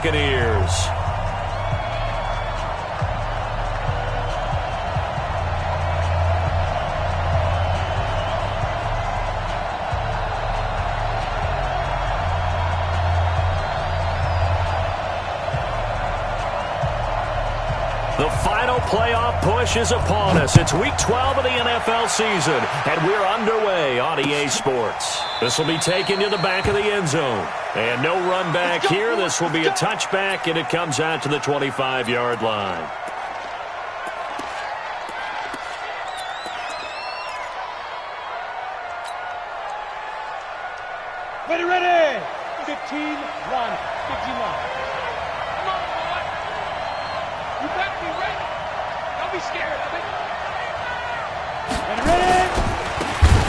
Buccaneers. The final playoff push is upon us. It's Week 12 of the NFL season, and we're underway on EA Sports. This will be taken to the back of the end zone. And no run back here. This will be a touchback, and it comes out to the 25-yard line. Ready. 15, run. 15, you better be ready. Don't be scared of it. Ready.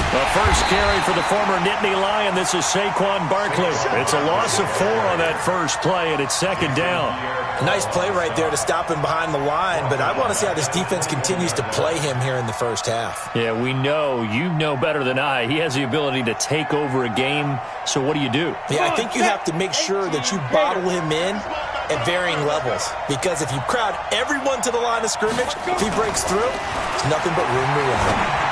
The first carry for the former Nittany Lion. This is Saquon Barkley. It's a loss of 4 on that first play, and it's second down. Nice play right there to stop him behind the line, but I want to see how this defense continues to play him here in the first half. Yeah, we know. You know better than I. He has the ability to take over a game, so what do you do? Yeah, I think you have to make sure that you bottle him in at varying levels, because if you crowd everyone to the line of scrimmage, if he breaks through, it's nothing but room to run.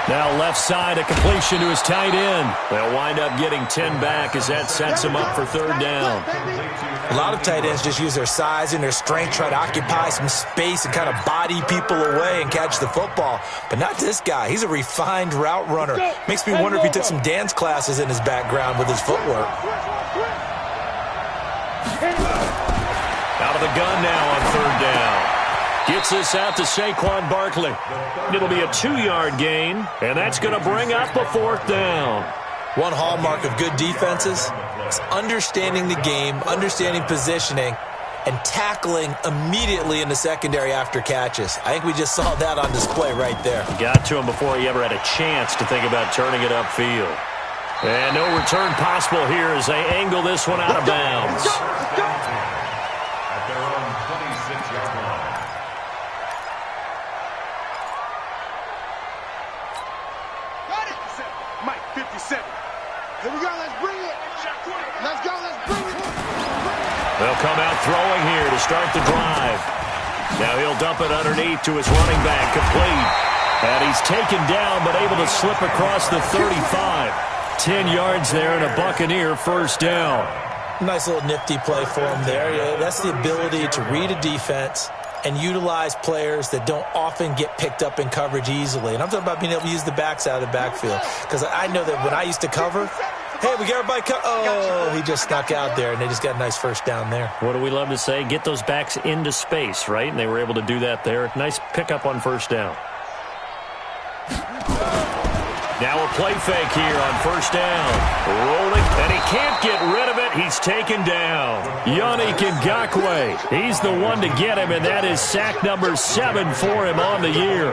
Now left side, a completion to his tight end. They'll wind up getting 10 back as that sets him up for third down. A lot of tight ends just use their size and their strength, try to occupy some space and kind of body people away and catch the football. But not this guy. He's a refined route runner. Makes me wonder if he took some dance classes in his background with his footwork. Out of the gun now on third down. Gets this out to Saquon Barkley. It'll be a 2-yard gain, and that's going to bring up a fourth down. One hallmark of good defenses is understanding the game, understanding positioning, and tackling immediately in the secondary after catches. I think we just saw that on display right there. Got to him before he ever had a chance to think about turning it upfield. And no return possible here as they angle this one out of bounds. At their own 26-yard line. Mike, 57. Here we go, let's bring it. Let's go, let's bring it. They'll come out throwing here to start the drive. Now he'll dump it underneath to his running back, complete. And he's taken down, but able to slip across the 35. 10 yards there and a Buccaneer first down. Nice little nifty play for him there. Yeah, that's the ability to read a defense and utilize players that don't often get picked up in coverage easily. And I'm talking about being able to use the backs out of the backfield. Because I know that when I used to cover, hey, we got everybody oh, he just snuck out there, and they just got a nice first down there. What do we love to say? Get those backs into space, right? And they were able to do that there. Nice pickup on first down. Now a play fake here on first down. Rolling, and he can't get rid of it. He's taken down. Yannick Ngakoue. He's the one to get him, and that is sack number 7 for him on the year.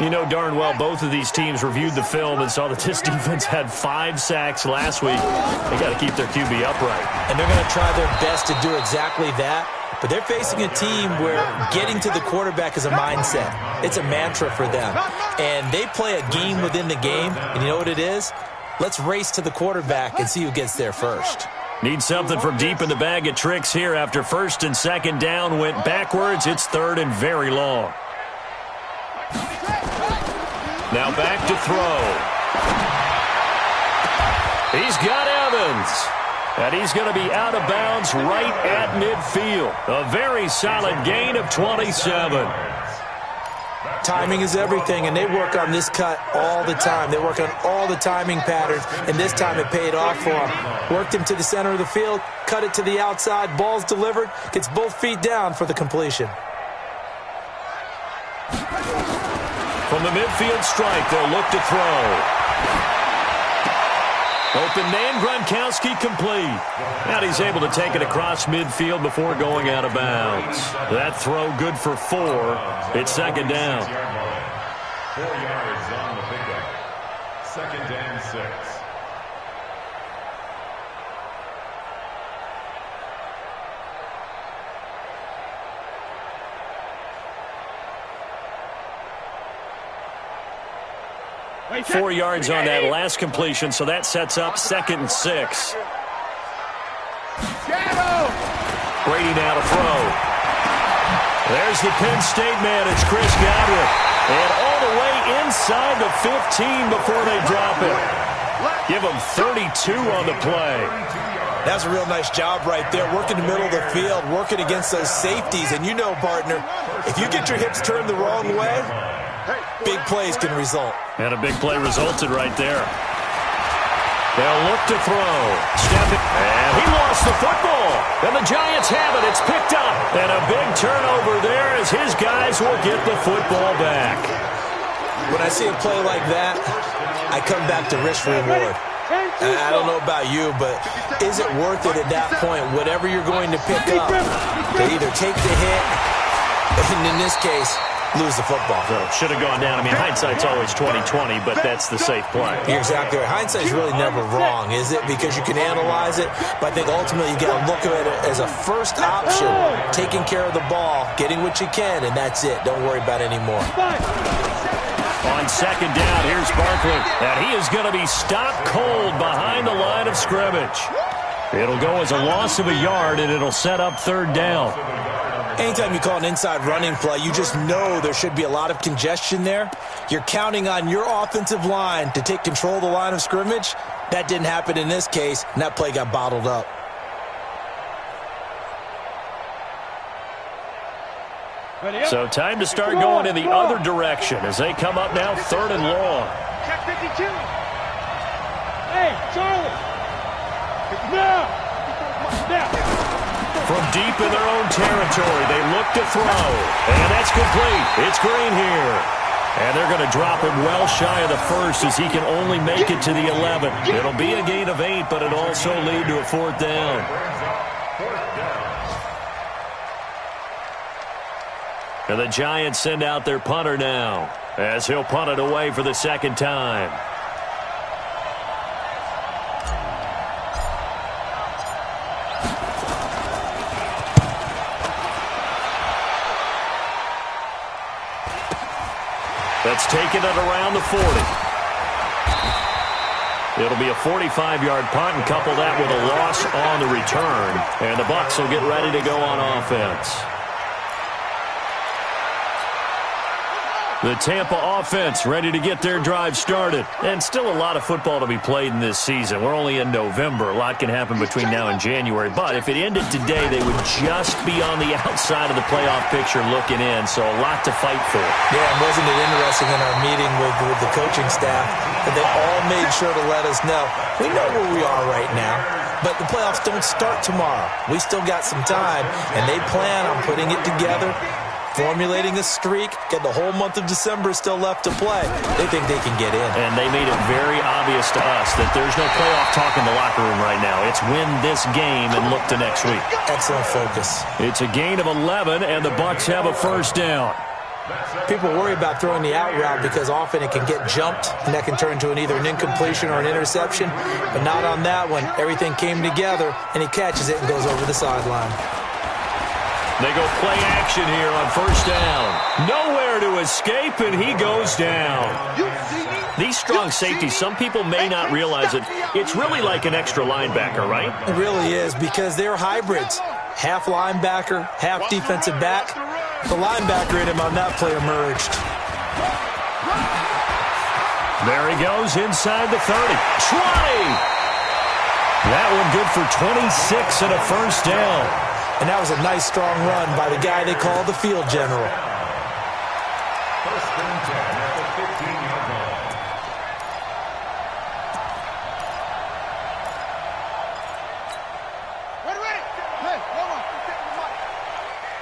You know darn well both of these teams reviewed the film and saw that this defense had 5 sacks last week. They got to keep their QB upright. And they're going to try their best to do exactly that. But they're facing a team where getting to the quarterback is a mindset. It's a mantra for them. And they play a game within the game. And you know what it is? Let's race to the quarterback and see who gets there first. Need something from deep in the bag of tricks here after first and second down went backwards. It's third and very long. Now back to throw. He's got Evans. And he's going to be out of bounds right at midfield. A very solid gain of 27. Timing is everything, and they work on this cut all the time. They work on all the timing patterns, and this time it paid off for him. Worked him to the center of the field, cut it to the outside, ball's delivered, gets both feet down for the completion. From the midfield strike, they'll look to throw. Open man, Gronkowski complete. And he's able to take it across midfield before going out of bounds. That throw good for 4. It's second down. 4 yards on the pickup. Second and 6. Wait, 4 yards on that last completion, so that sets up second and 6. Shadow! Brady now to throw. There's the Penn State man. It's Chris Godwin. And all the way inside the 15 before they drop it. Give him 32 on the play. That's a real nice job right there. Working the middle of the field, working against those safeties. And you know, partner, if you get your hips turned the wrong way, big plays can result. And a big play resulted right there. They'll look to throw. And he lost the football. And the Giants have it. It's picked up. And a big turnover there as his guys will get the football back. When I see a play like that, I come back to risk reward. And I don't know about you, but is it worth it at that point, whatever you're going to pick up, to either take the hit, and in this case, lose the football? So should have gone down. I mean, hindsight's always 20/20, but that's the safe play. You're exactly right. Hindsight's really never wrong, is it? Because you can analyze it, but I think ultimately you got to look at it as a first option, taking care of the ball, getting what you can, and that's it. Don't worry about it anymore. On second down, here's Barkley. And he is going to be stopped cold behind the line of scrimmage. It'll go as a loss of a yard, and it'll set up third down. Anytime you call an inside running play, you just know there should be a lot of congestion there. You're counting on your offensive line to take control of the line of scrimmage. That didn't happen in this case, and that play got bottled up. So time to start going in the other direction as they come up now third and long. Check 52. Hey, Charlie. Now. From deep in their own territory, they look to throw. And that's complete. It's Green here. And they're going to drop him well shy of the first as he can only make it to the 11. It'll be a gain of 8, but it'll also lead to a fourth down. And the Giants send out their punter now as he'll punt it away for the second time. That's taken it around the 40. It'll be a 45-yard punt, and couple that with a loss on the return. And the Bucs will get ready to go on offense. The Tampa offense ready to get their drive started. And still a lot of football to be played in this season. We're only in November. A lot can happen between now and January. But if it ended today, they would just be on the outside of the playoff picture looking in. So a lot to fight for. Yeah, and wasn't it interesting in our meeting with the coaching staff that they all made sure to let us know, we know where we are right now, but the playoffs don't start tomorrow. We still got some time, and they plan on putting it together, formulating a streak, get the whole month of December still left to play. They think they can get in. And they made it very obvious to us that there's no playoff talk in the locker room right now. It's win this game and look to next week. Excellent focus. It's a gain of 11, and the Bucs have a first down. People worry about throwing the out route because often it can get jumped, and that can turn into either an incompletion or an interception. But not on that one. Everything came together, and he catches it and goes over the sideline. They go play action here on first down. Nowhere to escape, and he goes down. These strong safeties, some people may not realize it. It's really like an extra linebacker, right? It really is because they're hybrids. Half linebacker, half defensive back. The linebacker in him on that play emerged. There he goes inside the 30. 20! That one good for 26 and a first down. And that was a nice, strong run by the guy they call the field general. First and 10 at the 15-yard line. Ready. Hey, hold on.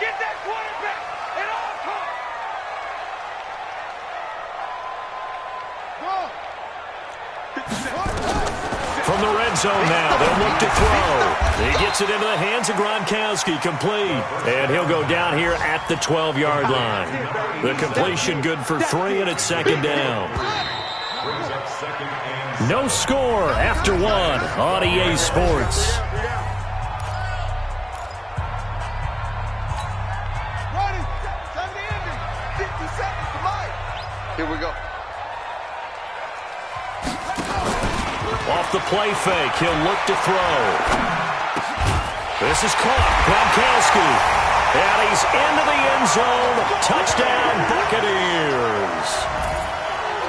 Get that quarterback at all costs. From the red zone now, they'll look to throw. He gets it into the hands of Gronkowski, complete. And he'll go down here at the 12-yard line. The completion good for 3, and it's second down. No score after 1 on EA Sports. Here we go. Off the play fake, he'll look to throw. This is caught. Gronkowski. And he's into the end zone. Touchdown, Buccaneers.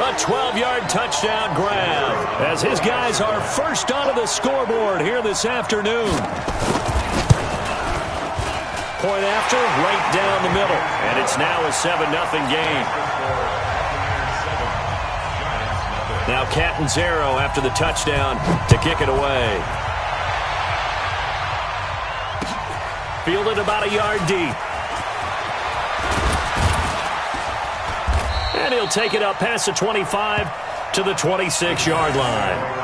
A 12-yard touchdown grab as his guys are first onto the scoreboard here this afternoon. Point after, right down the middle. And it's now a 7-0 game. Now Catanzaro after the touchdown to kick it away. Fielded about a yard deep. And he'll take it up past the 25 to the 26-yard line.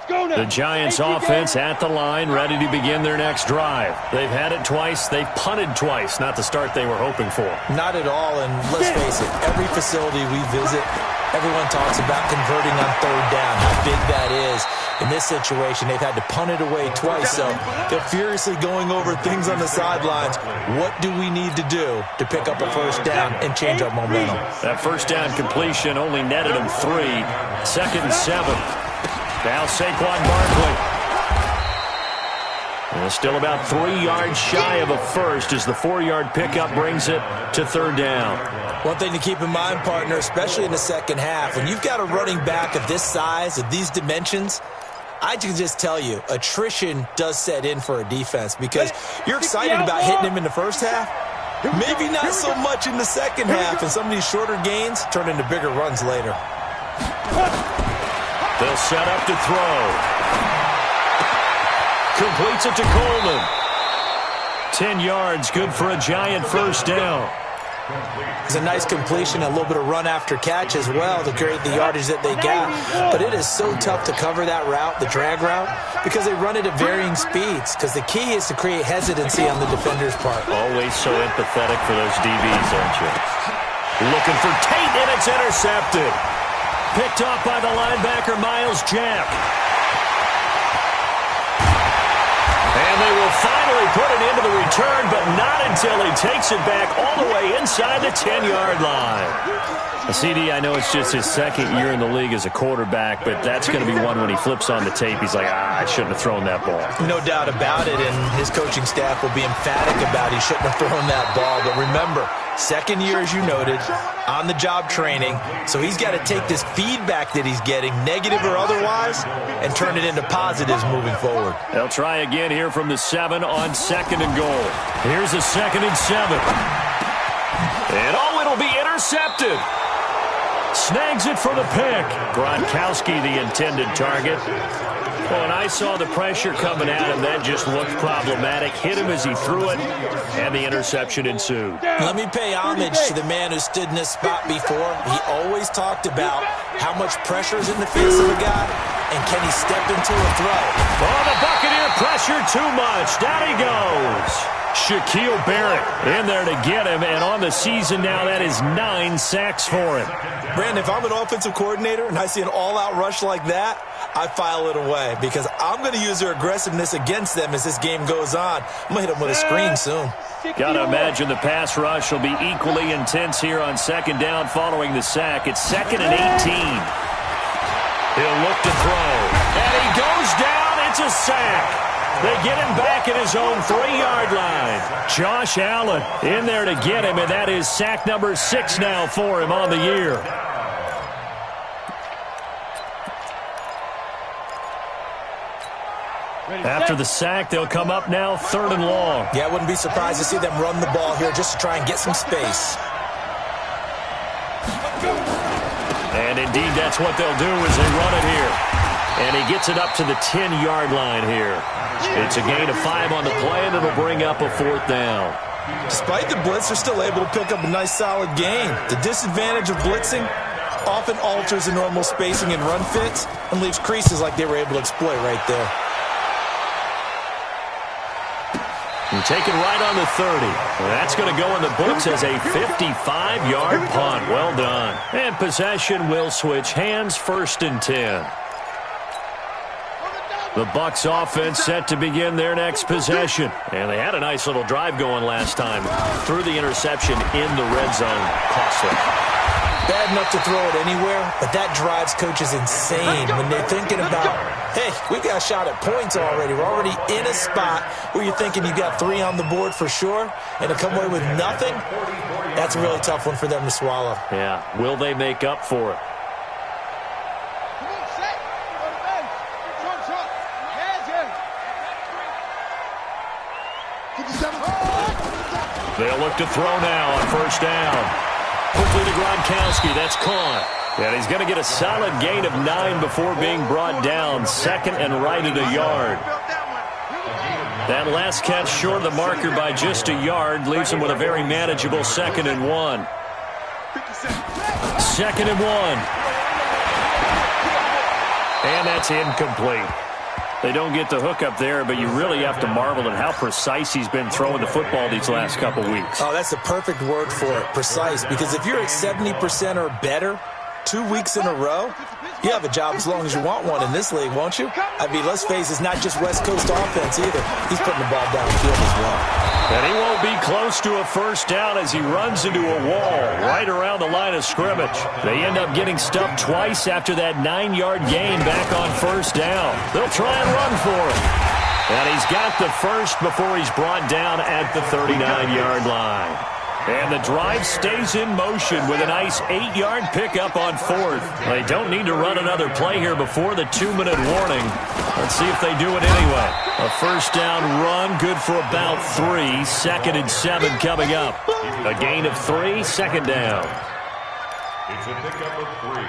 The Giants offense at the line, ready to begin their next drive. They've had it twice. They've punted twice. Not the start they were hoping for. Not at all, and let's face it, every facility we visit, everyone talks about converting on third down, how big that is. In this situation, they've had to punt it away twice, so they're furiously going over things on the sidelines. What do we need to do to pick up a first down and change our momentum? That first down completion only netted them 3. 2nd and 7. Now Saquon Barkley. And still about 3 yards shy of a first as the 4-yard pickup brings it to third down. One thing to keep in mind, partner, especially in the second half, when you've got a running back of this size, of these dimensions, I can just tell you, attrition does set in for a defense because you're excited about hitting him in the first half. Maybe not so much in the second half, and some of these shorter gains turn into bigger runs later. They'll set up to throw. Completes it to Coleman. 10 yards, good for a Giant first down. It's a nice completion, a little bit of run after catch as well to create the yardage that they got. But it is so tough to cover that route, the drag route, because they run it at varying speeds. Because the key is to create hesitancy on the defender's part. Always so empathetic for those DBs, aren't you? Looking for Tate, and it's intercepted. Picked off by the linebacker, Miles Jack. And they will finally put it into the return, but not until he takes it back all the way inside the 10-yard line. CD, I know it's just his second year in the league as a quarterback, but that's going to be one when he flips on the tape. He's like, I shouldn't have thrown that ball. No doubt about it, and his coaching staff will be emphatic about he shouldn't have thrown that ball. But remember, second year, as you noted, on-the-job training, so he's got to take this feedback that he's getting, negative or otherwise, and turn it into positives moving forward. They'll try again here from the 7 on 2nd and goal. Here's a 2nd and 7. And it'll be intercepted. Snags it for the pick. Gronkowski, the intended target. Well, and I saw the pressure coming at him. That just looked problematic. Hit him as he threw it, and the interception ensued. Let me pay homage to the man who stood in this spot before. He always talked about how much pressure is in the face of a guy, and can he step into a throw. Oh, the Buccaneer pressure too much. Down he goes. Shaquille Barrett in there to get him, and on the season now, that is 9 sacks for him. Brandon, if I'm an offensive coordinator and I see an all-out rush like that, I file it away because I'm going to use their aggressiveness against them as this game goes on. I'm going to hit them with a screen soon. Got to imagine the pass rush will be equally intense here on 2nd down following the sack. It's 2nd and 18. He'll look to throw, and he goes down. It's a sack. They get him back at his own 3-yard line. Josh Allen in there to get him, and that is sack number 6 now for him on the year. After the sack, they'll come up now 3rd and long. Yeah, I wouldn't be surprised to see them run the ball here just to try and get some space. And indeed, that's what they'll do as they run it here. And he gets it up to the 10-yard line here. It's a gain of 5 on the play, and it'll bring up a 4th down. Despite the blitz, they're still able to pick up a nice, solid gain. The disadvantage of blitzing often alters the normal spacing and run fits and leaves creases like they were able to exploit right there. And taken right on the 30. That's going to go in the books as a 55-yard punt. Well done. And possession will switch hands, 1st and 10. The Bucs offense set to begin their next possession. And they had a nice little drive going last time. Threw the interception in the red zone. Costly. Bad enough to throw it anywhere, but that drives coaches insane when they're thinking about, hey, we got a shot at points already. We're already in a spot where you're thinking you got 3 on the board for sure, and to come away with nothing, that's a really tough one for them to swallow. Yeah, will they make up for it? They'll look to throw now on 1st down. Quickly to Gronkowski. That's caught. And he's going to get a solid gain of 9 before being brought down. 2nd and right at a yard. That last catch short of the marker by just a yard leaves him with a very manageable 2nd and 1. 2nd and 1. And that's incomplete. They don't get the hook up there, but you really have to marvel at how precise he's been throwing the football these last couple weeks. Oh, that's the perfect word for it, precise. Because if you're at 70% or better 2 weeks in a row, you have a job as long as you want one in this league, won't you? I mean, let's face it, it's not just West Coast offense either. He's putting the ball downfield as well. And he won't be close to a 1st down as he runs into a wall right around the line of scrimmage. They end up getting stuffed twice after that 9-yard gain back on 1st down. They'll try and run for it. And he's got the first before he's brought down at the 39-yard line. And the drive stays in motion with a nice 8-yard pickup on 4th. They don't need to run another play here before the 2-minute warning. Let's see if they do it anyway. A 1st down run, good for about 3. 2nd and 7 coming up. A gain of 3, 2nd down. It's a pickup of 3.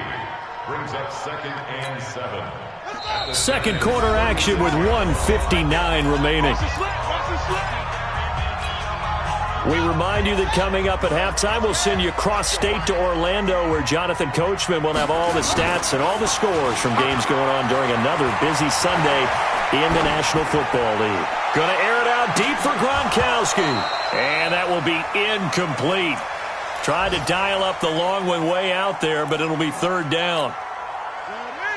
Brings up 2nd and 7. Second quarter action with 1:59 remaining. We remind you that coming up at halftime, we'll send you cross-state to Orlando, where Jonathan Coachman will have all the stats and all the scores from games going on during another busy Sunday in the National Football League. Going to air it out deep for Gronkowski. And that will be incomplete. Tried to dial up the long one way out there, but it'll be 3rd down.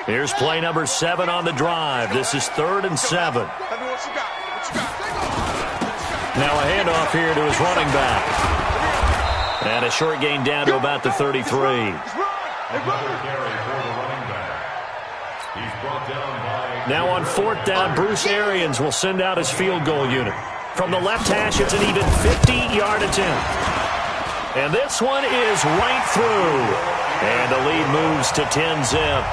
Here's play number 7 on the drive. This is 3rd and 7. Now a handoff here to his running back. And a short gain down to about the 33. Now on 4th down, Bruce Arians will send out his field goal unit. From the left hash, it's an even 50-yard attempt. And this one is right through. And the lead moves to 10-zip.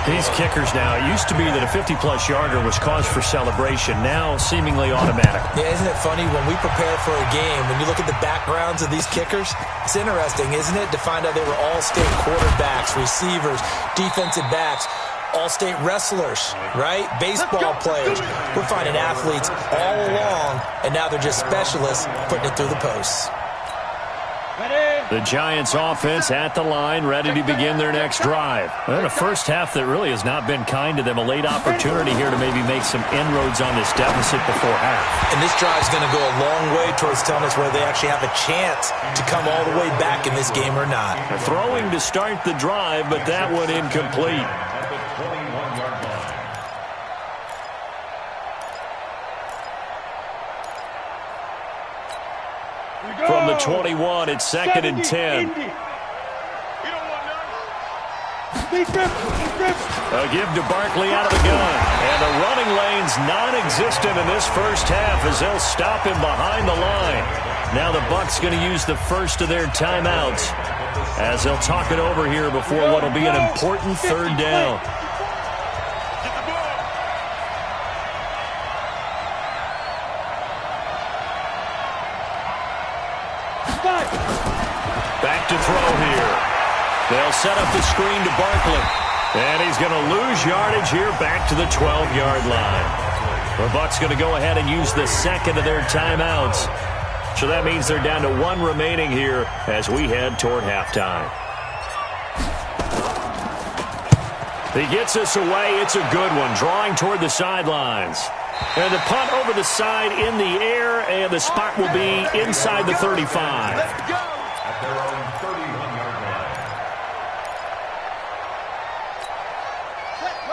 These kickers now, it used to be that a 50-plus yarder was cause for celebration, now seemingly automatic. Yeah, isn't it funny when we prepare for a game, when you look at the backgrounds of these kickers, it's interesting, isn't it, to find out they were all-state quarterbacks, receivers, defensive backs, all-state wrestlers, right? Baseball players. We're finding athletes all along, and now they're just specialists putting it through the posts. The Giants offense at the line, ready to begin their next drive. And a first half that really has not been kind to them. A late opportunity here to maybe make some inroads on this deficit before half. And this drive is going to go a long way towards telling us whether they actually have a chance to come all the way back in this game or not. Throwing to start the drive, but that one incomplete. From the 21, it's 2nd and 10. A give to Barkley out of the gun. And the running lane's non-existent in this first half as they'll stop him behind the line. Now the Bucs going to use the first of their timeouts as they'll talk it over here before what will be an important 3rd down. Back to throw here. They'll set up the screen to Barkley. And he's going to lose yardage here back to the 12-yard line. The Bucs going to go ahead and use the second of their timeouts. So that means they're down to 1 remaining here as we head toward halftime. He gets us away. It's a good one, drawing toward the sidelines. And the punt over the side in the air, and the spot will be inside the 35. At their own 31-yard line.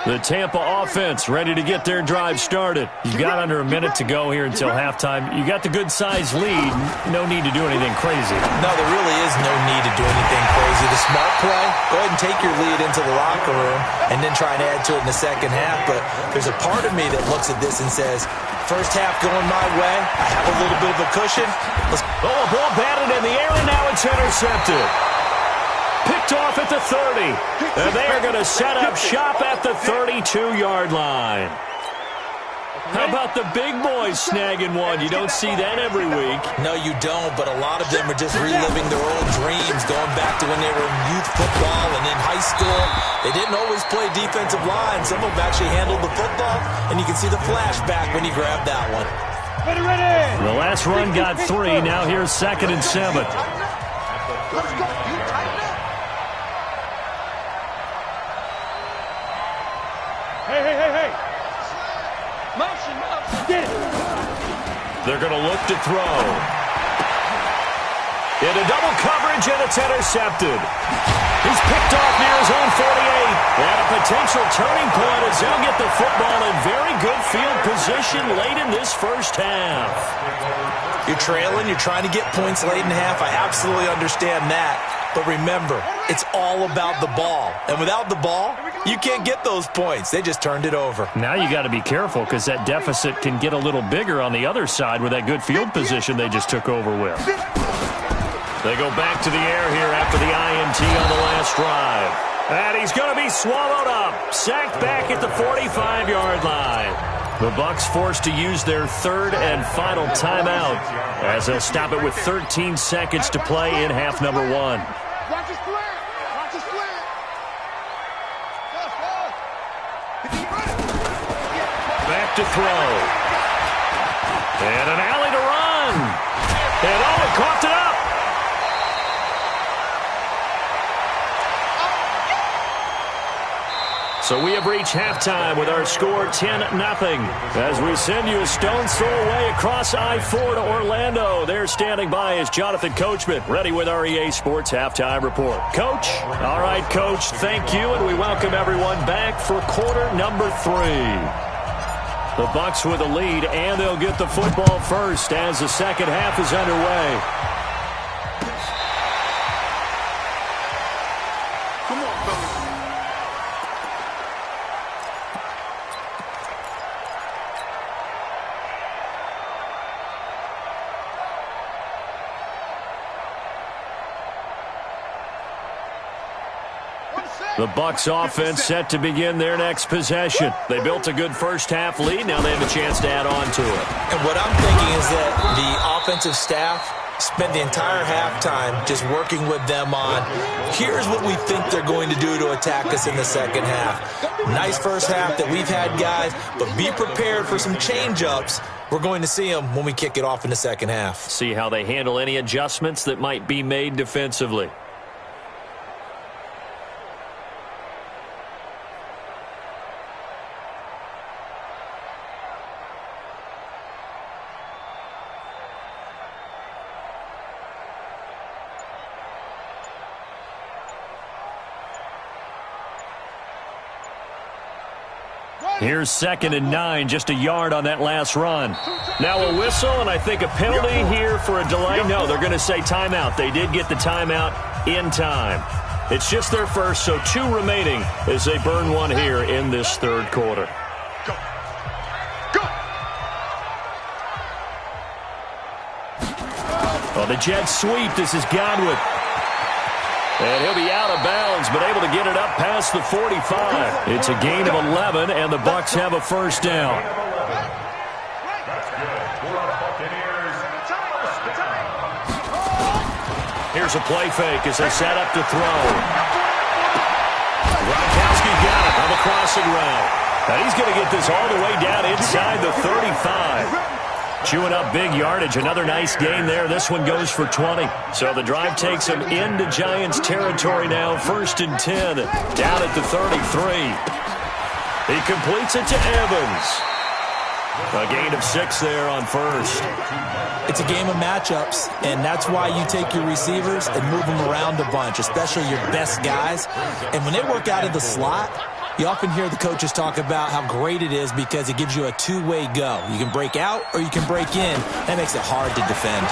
The Tampa offense ready to get their drive started. You've got under a minute to go here until halftime. You got the good-sized lead. No need to do anything crazy. No, there really is no need to do anything crazy. The smart play, go ahead and take your lead into the locker room and then try and add to it in the second half. But there's a part of me that looks at this and says, first half going my way, I have a little bit of a cushion. Oh, a ball batted in the air, and now it's intercepted. Picked off at the 30. And they are going to set up shop at the 32-yard line. How about the big boys snagging one? You don't see that every week. No, you don't, but a lot of them are just reliving their old dreams, going back to when they were in youth football and in high school. They didn't always play defensive line. Some of them actually handled the football, and you can see the flashback when he grabbed that one. The last run got 3. Now here's 2nd and 7. Let's go. You tighten up. Hey. Motion. Get it. They're going to look to throw. Into double coverage, and it's intercepted. He's picked off near his own 48. And a potential turning point as they'll get the football in very good field position late in this first half. You're trailing, you're trying to get points late in half. I absolutely understand that. But remember, it's all about the ball. And without the ball, you can't get those points. They just turned it over. Now you got to be careful because that deficit can get a little bigger on the other side with that good field position they just took over with. They go back to the air here after the INT on the last drive. And he's going to be swallowed up. Sacked back at the 45-yard line. The Bucs forced to use their 3rd and final timeout as they'll stop it with 13 seconds to play in half number 1. Watch it square. Back to throw. And an alley to run. And Owen coughed it up. So we have reached halftime with our score 10-0 as we send you a stone's throw away across I-4 to Orlando. There standing by is Jonathan Coachman, ready with our EA Sports Halftime Report. Coach? All right, Coach, thank you, and we welcome everyone back for quarter number 3. The Bucs with a lead, and they'll get the football first as the second half is underway. The Bucs offense set to begin their next possession. They built a good first half lead. Now they have a chance to add on to it. And what I'm thinking is that the offensive staff spent the entire halftime just working with them on, here's what we think they're going to do to attack us in the second half. Nice first half that we've had, guys, but be prepared for some change-ups. We're going to see them when we kick it off in the second half. See how they handle any adjustments that might be made defensively. Here's 2nd and 9, just a yard on that last run. Now a whistle, and I think a penalty here for a delay. No, they're going to say timeout. They did get the timeout in time. It's just their first, so 2 remaining as they burn one here in this third quarter. Well, the Jets sweep. This is Godwin. And he'll be out of bounds, but able to get it up past the 45. It's a gain of 11, and the Bucs have a first down. Here's a play fake as they set up to throw. Gronkowski got it on the crossing route. And he's going to get this all the way down inside the 35. Chewing up big yardage. Another nice gain there. This one goes for 20. So the drive takes him into Giants territory now. 1st and 10. Down at the 33. He completes it to Evans. A gain of 6 there on first. It's a game of matchups, and that's why you take your receivers and move them around a bunch, especially your best guys. And when they work out of the slot, you often hear the coaches talk about how great it is because it gives you a two-way go. You can break out or you can break in. That makes it hard to defend.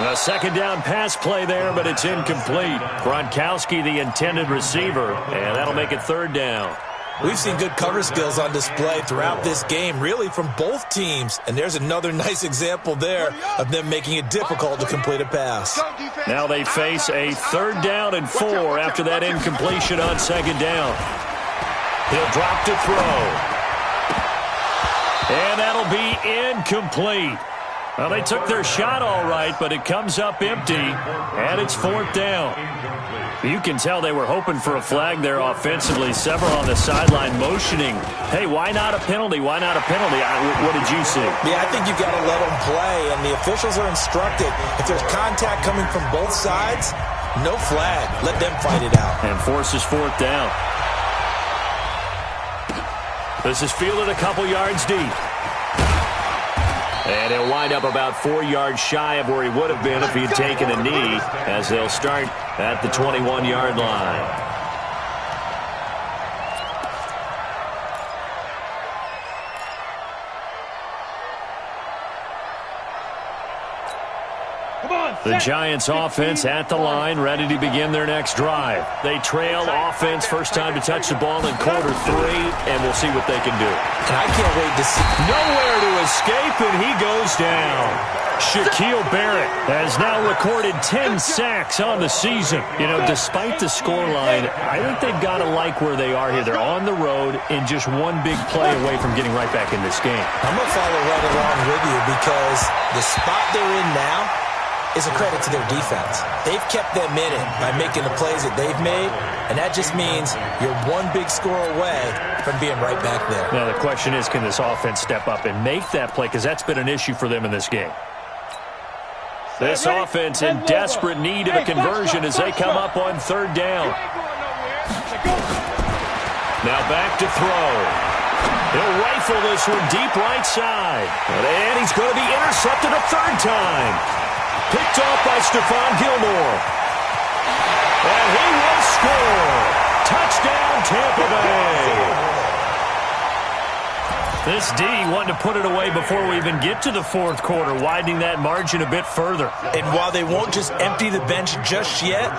A second down pass play there, but it's incomplete. Gronkowski, the intended receiver, and that'll make it third down. We've seen good cover skills on display throughout this game, really from both teams. And there's another nice example there of them making it difficult to complete a pass. Now they face a 3rd down and 4 after that incompletion on second down. He'll drop to throw. And that'll be incomplete. Well, they took their shot all right, but it comes up empty, and it's 4th down. You can tell they were hoping for a flag there offensively. Several on the sideline motioning, hey, why not a penalty? Why not a penalty? What did you see? Yeah, I think you've got to let them play, and the officials are instructed. If there's contact coming from both sides, no flag. Let them fight it out. And forces 4th down. This is fielded a couple yards deep. And he'll wind up about 4 yards shy of where he would have been if he had taken a knee, as they'll start at the 21-yard line. The Giants offense at the line, ready to begin their next drive. They trail offense, first time to touch the ball in quarter 3, and we'll see what they can do. And I can't wait to see. Nowhere to escape, and he goes down. Shaquille Barrett has now recorded 10 sacks on the season. You know, despite the scoreline, I think they've got to like where they are here. They're on the road and just one big play away from getting right back in this game. I'm going to follow right along with you because the spot they're in now is a credit to their defense. They've kept them in it by making the plays that they've made, and that just means you're one big score away from being right back there. Now, the question is, can this offense step up and make that play? Because that's been an issue for them in this game. This offense in desperate need of a conversion as they come up on 3rd down. Now back to throw. He'll rifle this one deep right side. And he's going to be intercepted a 3rd time. Picked off by Stephon Gilmore. And he will score. Touchdown, Tampa Bay. This D wanting to put it away before we even get to the 4th quarter, widening that margin a bit further. And while they won't just empty the bench just yet,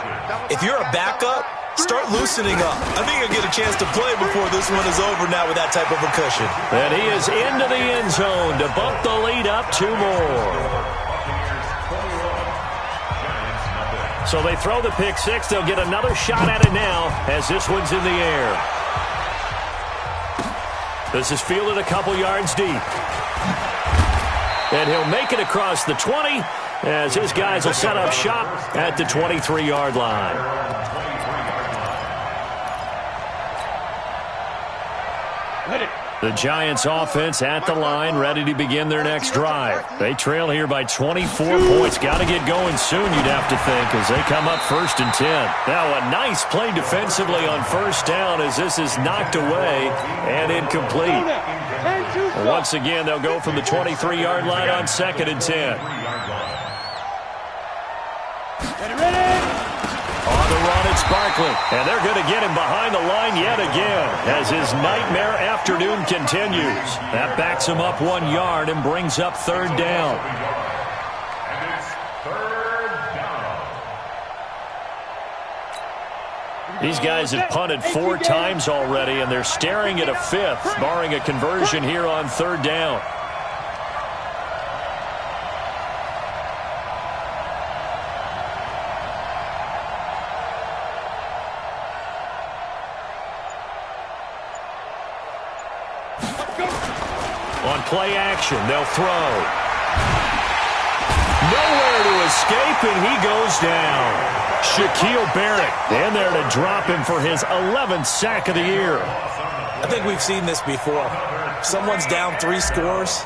if you're a backup, start loosening up. I think you'll get a chance to play before this one is over now with that type of a cushion. And he is into the end zone to bump the lead up 2 more. So they throw the pick 6. They'll get another shot at it now as this one's in the air. This is fielded a couple yards deep. And he'll make it across the 20 as his guys will set up shop at the 23-yard line. The Giants offense at the line, ready to begin their next drive. They trail here by 24 points. Got to get going soon, you'd have to think, as they come up 1st and 10. Now a nice play defensively on 1st down as this is knocked away and incomplete. Once again, they'll go from the 23-yard line on 2nd and 10. On the run, it's Barkley, and they're going to get him behind the line yet again as his nightmare afternoon continues. That backs him up 1 yard and brings up 3rd down. And it's 3rd down. These guys have punted 4 times already, and they're staring at a 5th, barring a conversion here on 3rd down. On play action, they'll throw. Nowhere to escape, and he goes down. Shaquille Barrett in there to drop him for his 11th sack of the year. I think we've seen this before. Someone's down 3 scores,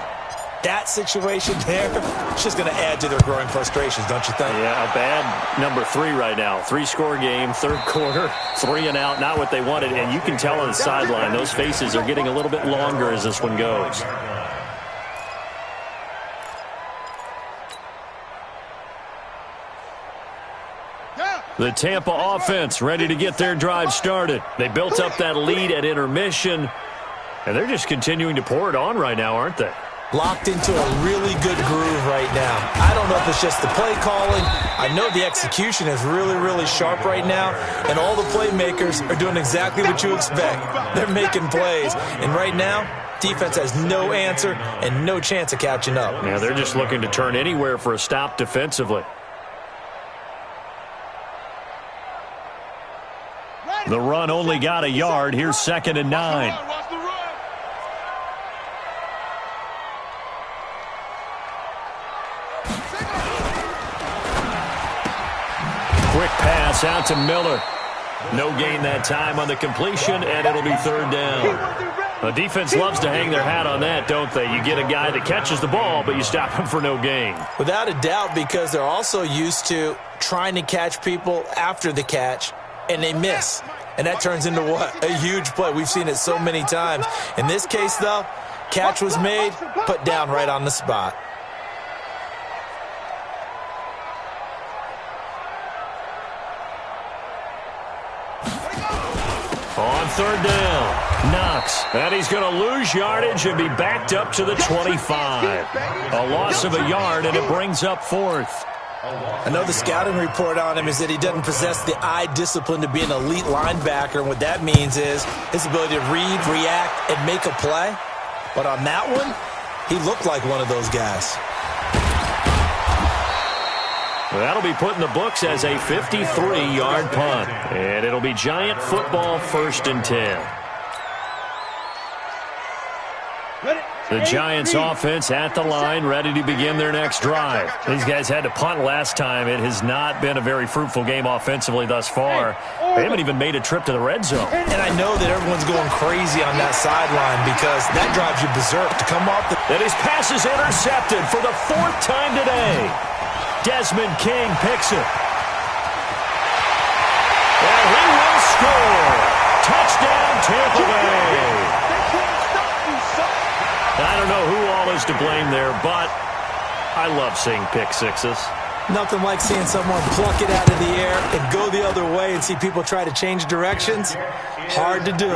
that situation there, it's just going to add to their growing frustrations, don't you think? Yeah, a bad number 3 right now. 3-score game, third quarter, 3 and out, not what they wanted. And you can tell on the sideline, those faces are getting a little bit longer as this one goes. The Tampa offense ready to get their drive started. They built up that lead at intermission, and they're just continuing to pour it on right now, aren't they? Locked into a really good groove right now. I don't know if it's just the play calling. I know the execution is really, really sharp right now, and all the playmakers are doing exactly what you expect. They're making plays, and right now, defense has no answer and no chance of catching up. Yeah, they're just looking to turn anywhere for a stop defensively. The run only got a yard. Here's 2nd and 9. Quick pass out to Miller. No gain that time on the completion, and it'll be 3rd down. The defense loves to hang their hat on that, don't they? You get a guy that catches the ball, but you stop him for no gain. Without a doubt, because they're also used to trying to catch people after the catch, and they miss. And that turns into what? A huge play. We've seen it so many times. In this case, though, catch was made, put down right on the spot. On 3rd down, Knox. And he's going to lose yardage and be backed up to the 25. A loss of a yard, and it brings up 4th. I know the scouting report on him is that he doesn't possess the eye discipline to be an elite linebacker, and what that means is his ability to read, react, and make a play. But on that one, he looked like one of those guys. Well, that'll be put in the books as a 53-yard punt, and it'll be Giant football, 1st and 10. The Giants offense at the line, ready to begin their next drive. These guys had to punt last time. It has not been a very fruitful game offensively thus far. They haven't even made a trip to the red zone. And I know that everyone's going crazy on that sideline because that drives you berserk to come off the... And his pass is intercepted for the 4th time today. Desmond King picks it. And he will score. Touchdown, Tampa Bay. I don't know who all is to blame there, but I love seeing pick sixes. Nothing like seeing someone pluck it out of the air and go the other way and see people try to change directions. Hard to do.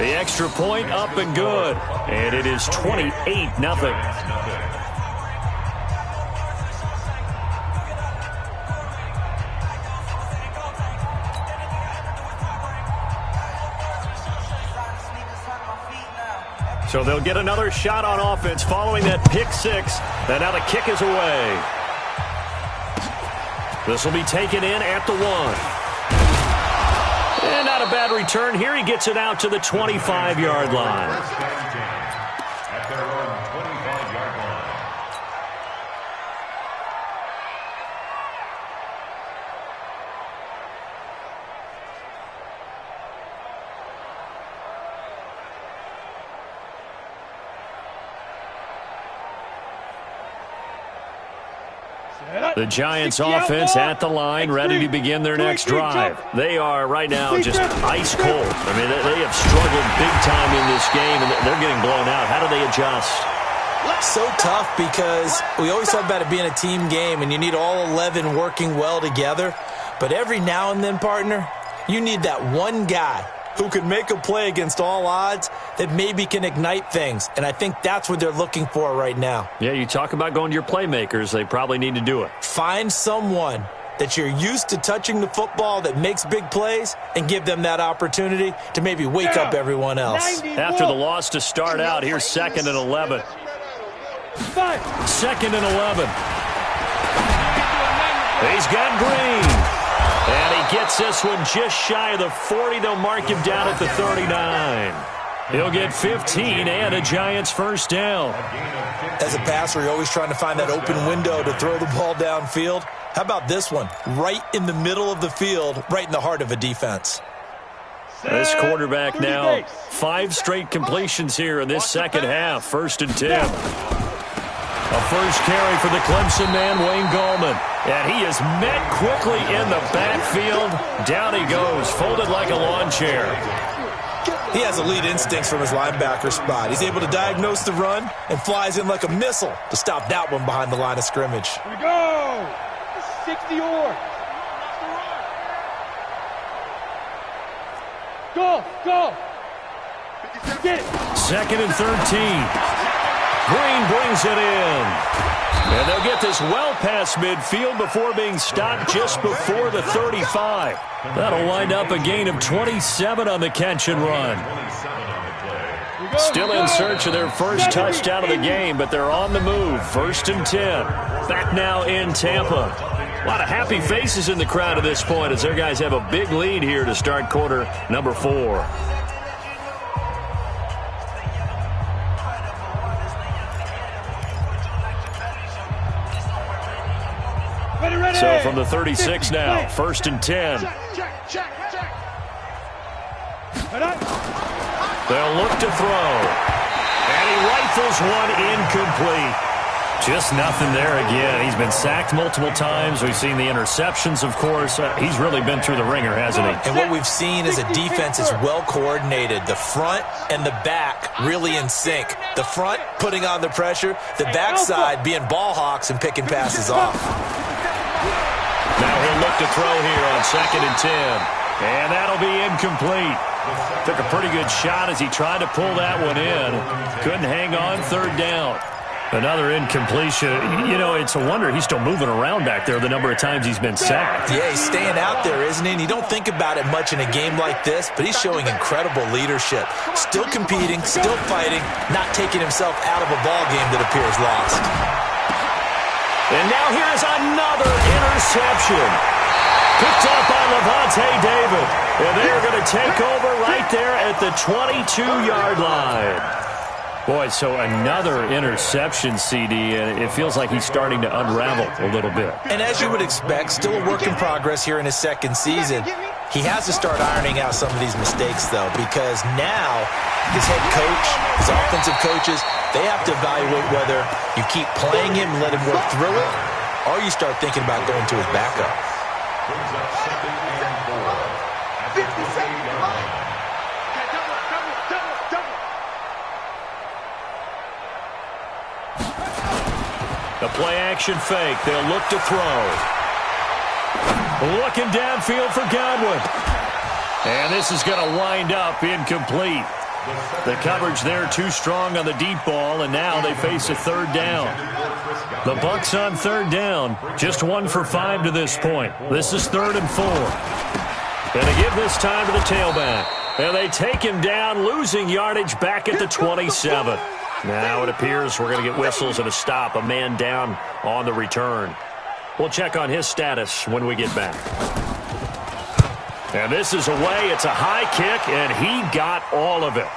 The extra point up and good, and it is 28-0. So they'll get another shot on offense following that pick six. And now the kick is away. This will be taken in at the 1. And not a bad return here. He gets it out to the 25-yard line. At their own 25-yard line. The Giants offense at the line, ready to begin their next drive. They are right now just ice cold. I mean, they have struggled big time in this game, and they're getting blown out. How do they adjust? So tough because we always talk about it being a team game, and you need all 11 working well together. But every now and then, partner, you need that one guy who can make a play against all odds that maybe can ignite things. And I think that's what they're looking for right now. Yeah, you talk about going to your playmakers. They probably need to do it. Find someone that you're used to touching the football that makes big plays and give them that opportunity to maybe wake up everyone else. After the loss to start out, here's 2nd and 11. 2nd and 11. He's got Green. And he gets this one just shy of the 40. They'll mark him down at the 39. He'll get 15 and a Giants first down. As a passer, you're always trying to find that open window to throw the ball downfield. How about this one? Right in the middle of the field, right in the heart of a defense. This quarterback now 5 straight completions here in this second half. 1st and 10. A first carry for the Clemson man, Wayne Gallman. And he is met quickly in the backfield. Down he goes, folded like a lawn chair. He has elite instincts from his linebacker spot. He's able to diagnose the run and flies in like a missile to stop that one behind the line of scrimmage. Here we go. 60 or. Go. Get it. 2nd and 13. Green brings it in. And they'll get this well past midfield before being stopped just before the 35. That'll wind up a gain of 27 on the catch and run. Still in search of their first touchdown of the game, but they're on the move. 1st and 10. Back now in Tampa. A lot of happy faces in the crowd at this point as their guys have a big lead here to start quarter number 4. So from the 36 now, 1st and 10. Check. They'll look to throw. And he rifles one incomplete. Just nothing there again. He's been sacked multiple times. We've seen the interceptions, of course. He's really been through the ringer, hasn't he? And what we've seen is a defense is well coordinated. The front and the back really in sync. The front putting on the pressure. The backside being ball hawks and picking passes off. Now he'll look to throw here on 2nd and 10. And that'll be incomplete. Took a pretty good shot as he tried to pull that one in. Couldn't hang on 3rd down. Another incompletion. You know, it's a wonder he's still moving around back there the number of times he's been sacked. Yeah, he's staying out there, isn't he? And you don't think about it much in a game like this, but he's showing incredible leadership. Still competing, still fighting, not taking himself out of a ball game that appears lost. And now here's another interception. Picked up by Levante David. And they're going to take over right there at the 22-yard line. Boy, so another interception, CD, and it feels like he's starting to unravel a little bit. And as you would expect, still a work in progress here in his 2nd season. He has to start ironing out some of these mistakes, though, because now his head coach, his offensive coaches, they have to evaluate whether you keep playing him and let him work through it, or you start thinking about going to his backup. Brings up 2nd and 4. At the 28-yard line. The play-action fake. They'll look to throw. Looking downfield for Godwin. And this is going to wind up incomplete. The coverage there too strong on the deep ball, and now they face a 3rd down. The Bucs on 3rd down. Just 1 for 5 to this point. This is 3rd and 4. And they give this time to the tailback. And they take him down, losing yardage back at the 27. Now it appears we're going to get whistles and a stop. A man down on the return. We'll check on his status when we get back. And this is away. It's a high kick, and he got all of it.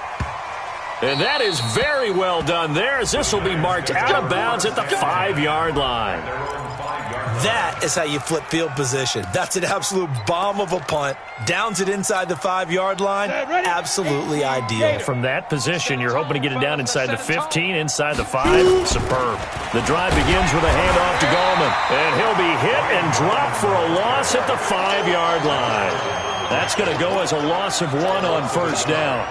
And that is very well done there, as this will be marked out of bounds at the 5-yard line. That is how you flip field position. That's an absolute bomb of a punt. Downs it inside the 5-yard line. Absolutely ideal. From that position, you're hoping to get it down inside the 15, inside the 5. Superb. The drive begins with a handoff to Gallman. And he'll be hit and dropped for a loss at the 5-yard line. That's going to go as a loss of 1 on 1st down.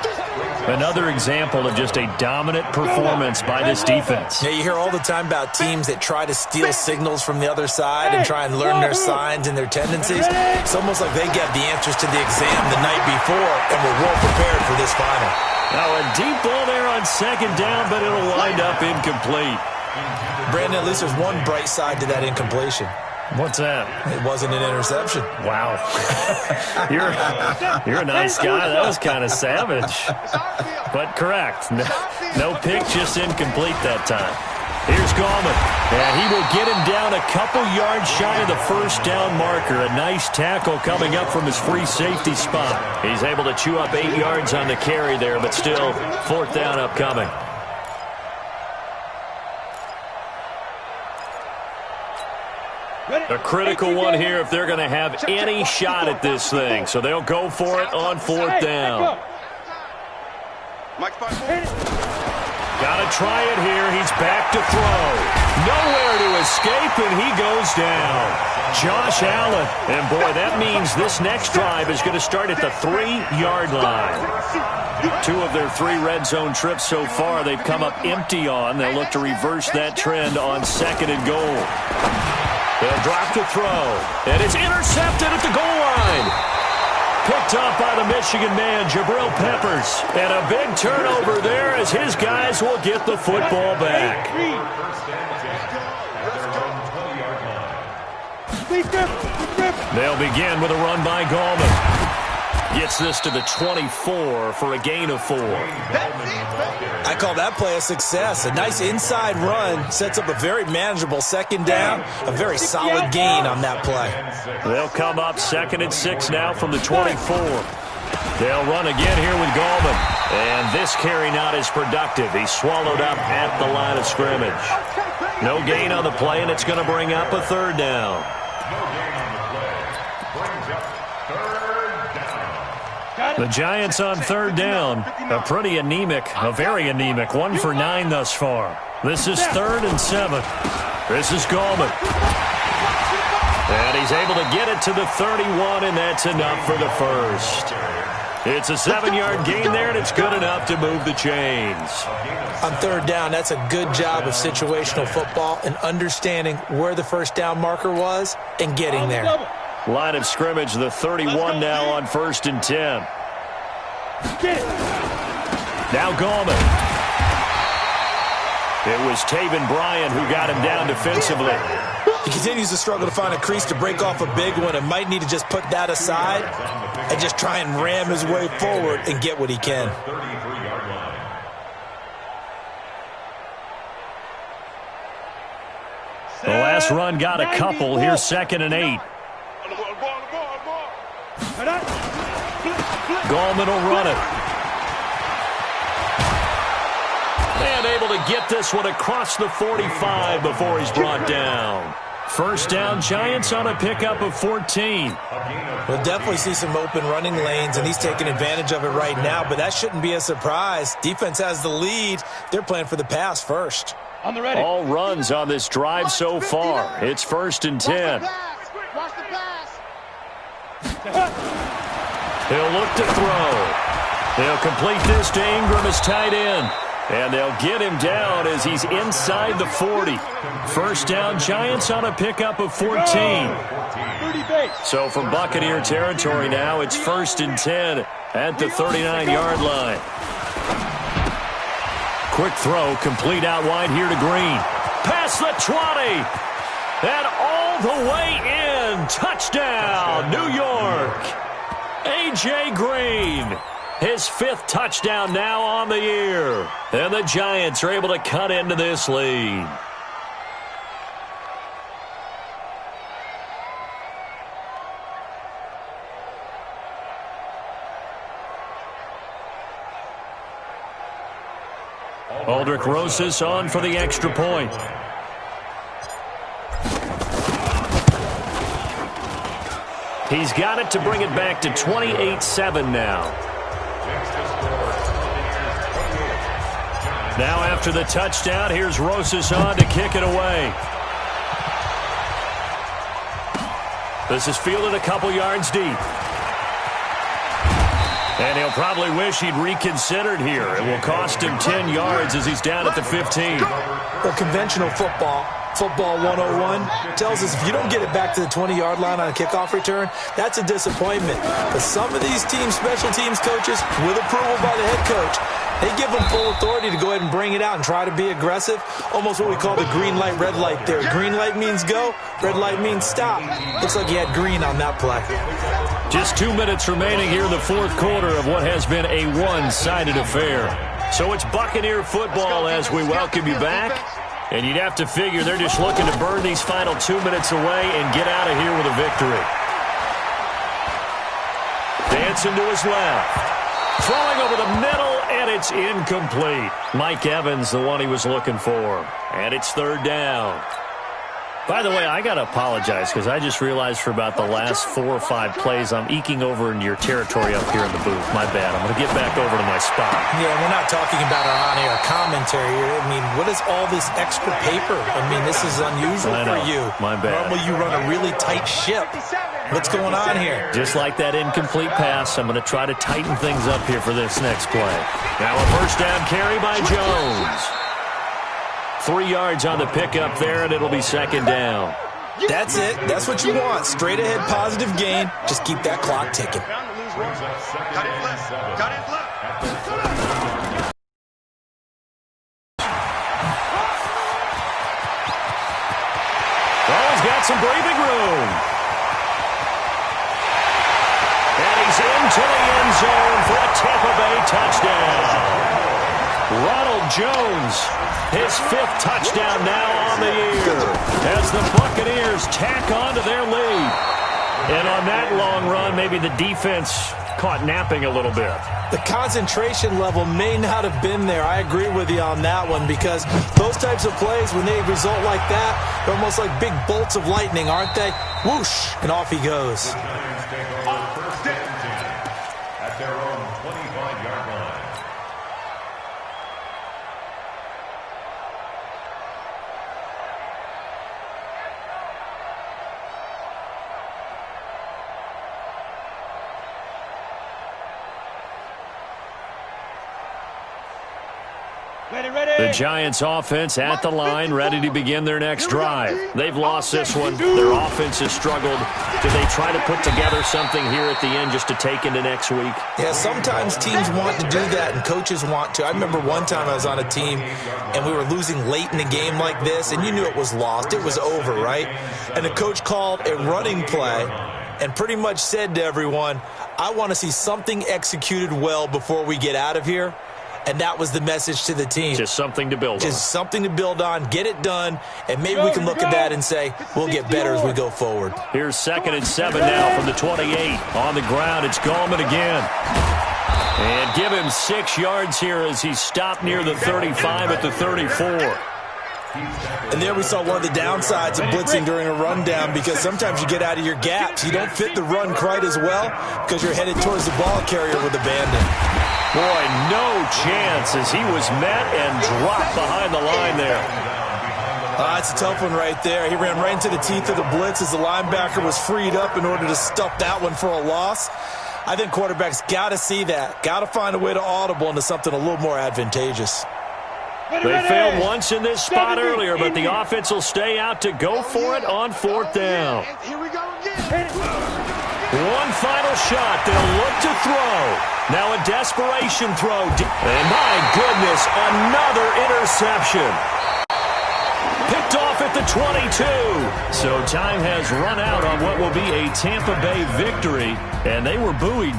Another example of just a dominant performance by this defense. Yeah, you hear all the time about teams that try to steal signals from the other side and try and learn their signs and their tendencies. It's almost like they get the answers to the exam the night before and were well prepared for this final. Now a deep ball there on 2nd down, but it'll wind up incomplete. Brandon, at least there's one bright side to that incompletion. What's that? It wasn't an interception. Wow. You're a nice guy. That was kind of savage. But correct. No pick, just incomplete that time. Here's Gallman. And he will get him down a couple yards shy of the 1st down marker. A nice tackle coming up from his free safety spot. He's able to chew up 8 yards on the carry there, but still 4th down upcoming. A critical one here if they're going to have any shot at this thing. So they'll go for it on 4th down. Got to try it here. He's back to throw. Nowhere to escape, and he goes down. Josh Allen. And, boy, that means this next drive is going to start at the 3-yard line. 2 of their 3 red zone trips so far they've come up empty on. They'll look to reverse that trend on 2nd and goal. They'll drop to throw. And it's intercepted at the goal line. Picked up by the Michigan man, Jabril Peppers. And a big turnover there as his guys will get the football back. They'll begin with a run by Gallman. Gets this to the 24 for a gain of 4. I call that play a success. A nice inside run sets up a very manageable 2nd down. A very solid gain on that play. They'll come up 2nd and 6 now from the 24. They'll run again here with Gallman. And this carry not as productive. He's swallowed up at the line of scrimmage. No gain on the play, and it's going to bring up a 3rd down. The Giants on 3rd down. A pretty anemic, a very anemic 1 for 9 thus far. This is 3rd and 7. This is Gallman. And he's able to get it to the 31, and that's enough for the first. It's a 7-yard gain there, and it's good enough to move the chains. On 3rd down, that's a good job of situational football and understanding where the first down marker was and getting there. Line of scrimmage, the 31 now on 1st and 10. Now Gallman. It was Taven Bryan who got him down defensively. He continues to struggle to find a crease to break off a big one and might need to just put that aside and just try and ram his way forward and get what he can. The last run got a couple. Here's 2nd and 8. Gallman will run it. And able to get this one across the 45 before he's brought down. First down, Giants on a pickup of 14. We'll definitely see some open running lanes, and he's taking advantage of it right now, but that shouldn't be a surprise. Defense has the lead. They're playing for the pass first. All runs on this drive so far. It's 1st and 10. Watch the pass. He'll look to throw. They'll complete this to Ingram as tight end. And they'll get him down as he's inside the 40. First down, Giants on a pickup of 14. So from Buccaneer territory now, it's 1st and 10 at the 39-yard line. Quick throw, complete out wide here to Green. Past the 20. And all the way in. Touchdown, New York. A.J. Green. His 5th touchdown now on the year. And the Giants are able to cut into this lead. Aldrich Rosas on for the extra point. He's got it to bring it back to 28-7 now. Now after the touchdown, here's Rosas on to kick it away. This is fielded a couple yards deep. And he'll probably wish he'd reconsidered here. It will cost him 10 yards as he's down at the 15. Well, conventional football 101, tells us if you don't get it back to the 20-yard line on a kickoff return, that's a disappointment. But some of these teams, special teams coaches, with approval by the head coach, they give them full authority to go ahead and bring it out and try to be aggressive. Almost what we call the green light, red light there. Green light means go, red light means stop. Looks like he had green on that play. Just 2 minutes remaining here in the fourth quarter of what has been a one-sided affair. So it's Buccaneer football as we welcome you back. And you'd have to figure they're just looking to burn these final 2 minutes away and get out of here with a victory. Dancing to his left. Throwing over the middle, and it's incomplete. Mike Evans, the one he was looking for. And it's third down. By the way, I got to apologize because I just realized for about the last 4 or 5 plays, I'm eking over into your territory up here in the booth. My bad. I'm going to get back over to my spot. Yeah, we're not talking about our on-air commentary here. I mean, what is all this extra paper? I mean, this is unusual for you. My bad. Normally you run a really tight ship. What's going on here? Just like that incomplete pass, I'm going to try to tighten things up here for this next play. Now a first down carry by Jones. 3 yards on the pickup there, and it'll be second down. That's it. That's what you want. Straight ahead, positive gain. Just keep that clock ticking. Cut it left. Cut it left. Oh, he's got some breathing room. And he's into the end zone for a Tampa Bay touchdown. Ronald Jones, his 5th touchdown now on the year as the Buccaneers tack on to their lead. And on that long run, maybe the defense caught napping a little bit. The concentration level may not have been there. I agree with you on that one because those types of plays, when they result like that, they're almost like big bolts of lightning, aren't they? Whoosh, and off he goes. At their own 25-yard line. The Giants offense at the line, ready to begin their next drive. They've lost this one. Their offense has struggled. Do they try to put together something here at the end just to take into next week? Yeah, sometimes teams want to do that and coaches want to. I remember one time I was on a team and we were losing late in a game like this and you knew it was lost. It was over, right? And the coach called a running play and pretty much said to everyone, I want to see something executed well before we get out of here. And that was the message to the team. Just something to build on. Just something to build on, get it done, and maybe we can look at that and say, we'll get better as we go forward. Here's 2nd and 7 now from the 28. On the ground, it's Gallman again. And give him 6 yards here as he's stopped near the 35 at the 34. And there we saw one of the downsides of blitzing during a rundown because sometimes you get out of your gaps. You don't fit the run quite as well because you're headed towards the ball carrier with abandon. Boy, no chance as he was met and dropped behind the line there. It's a tough one right there. He ran right into the teeth of the blitz as the linebacker was freed up in order to stuff that one for a loss. I think quarterbacks got to see that. Got to find a way to audible into something a little more advantageous. They failed once in this spot earlier, but the offense will stay out to go for it on 4th down. Here we go again. One final shot. They'll look to throw. Now a desperation throw. And my goodness, another interception. Picked off at the 22. So time has run out on what will be a Tampa Bay victory. And they were buoyed.